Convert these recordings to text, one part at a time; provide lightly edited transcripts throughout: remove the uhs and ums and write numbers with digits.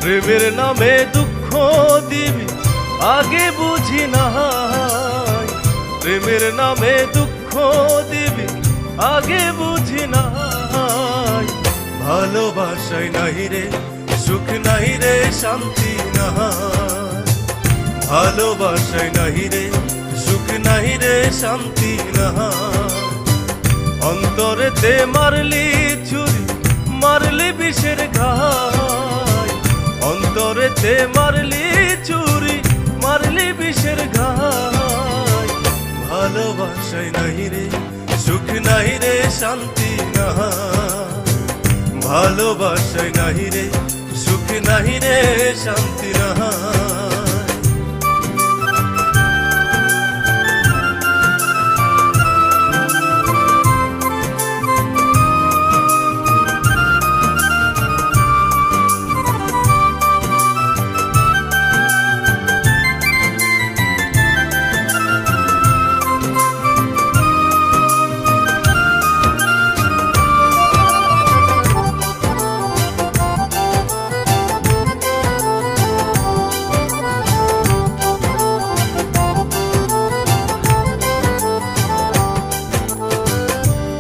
প্রেমের নামে দুঃখ দিবি আগে বুঝি নাই, প্রেমের নামে দুঃখ দিবি আগে বুঝি নাই। ভালোবাসায় নাই রে সুখ নাই রে শান্তি নাই, ভালোবাসায় নাই রে সুখ নাই রে শান্তি নাই। অন্তরেতে মারলি ছুরি মারলি বিষের ঘাই, অন্তরেতে মারলি ছুরি মারলি বিষের ঘাই। ভালোবাসায় নাই রে সুখ নাই রে শান্তি নাই, ভালোবাসায় নাই রে সুখ নাই রে শান্তি নাই।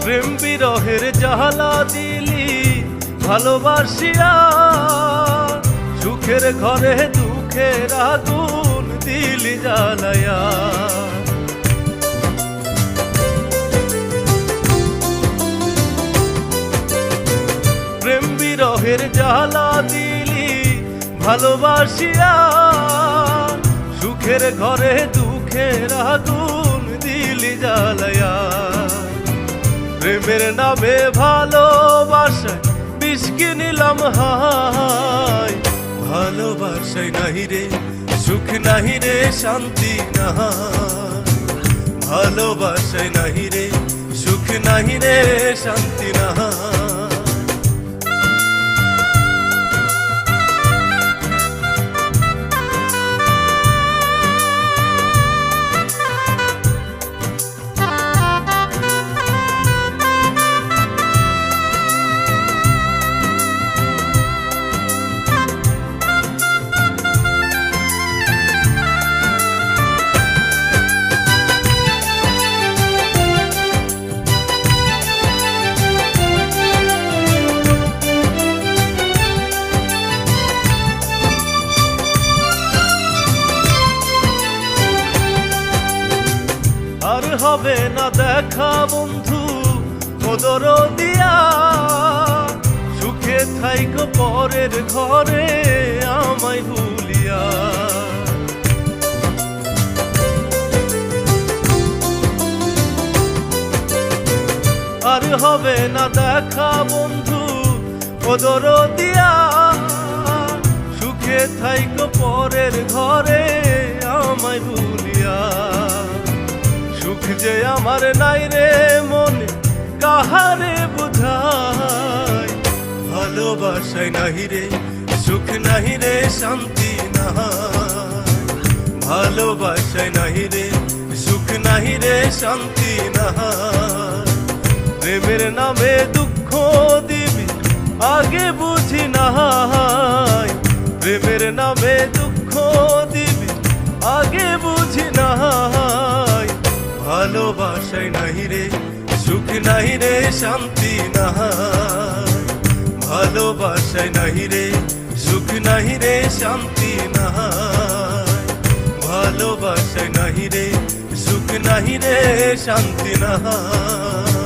প্রেম বিরহের জ্বালা দিলি ভালোবাসিয়া, সুখের ঘরে দুঃখের আগুন দিলি জ্বালায়া। প্রেম বিরহের জ্বালা দিলি ভালোবাসিয়া, সুখের ঘরে দুঃখের আগুন দিলি জ্বালায়া। প্রেমের নামে ভালোবাসায় বিষ কিনিলাম হাই, ভালোবাসায় নাই রে সুখ নাই রে শান্তি নাই, ভালোবাসায় নাই রে সুখ নাই রে শান্তি নাই। আর হবে না দেখা বন্ধু ওদর দিয়া, সুখে থাইকো পরের ঘরে আমায় ভুলিয়া। আর হবে না দেখা বন্ধু ওদর দিয়া, সুখে থাইকো পরের ঘরে আমায় ভুলিয়া। সুখ যে আমার নাই রে মনে কাহারে বুঝাই, ভালোবাসায় নাই রে সুখ নাই রে শান্তি নাই, ভালোবাসায় নাই রে সুখ নাই রে শান্তি নাই। প্রেমের নামে দুঃখ দিবি আগে বুঝি নাই, প্রেমের নামে দুঃখ দিবি আগে বুঝি নাই। ভালোবাসায় নাই রে সুখ নাই রে শান্তি নাই, ভালোবাসায় নাই রে সুখ নাই রে শান্তি নাই, ভালোবাসায় নাই রে সুখ নাই রে শান্তি নাই।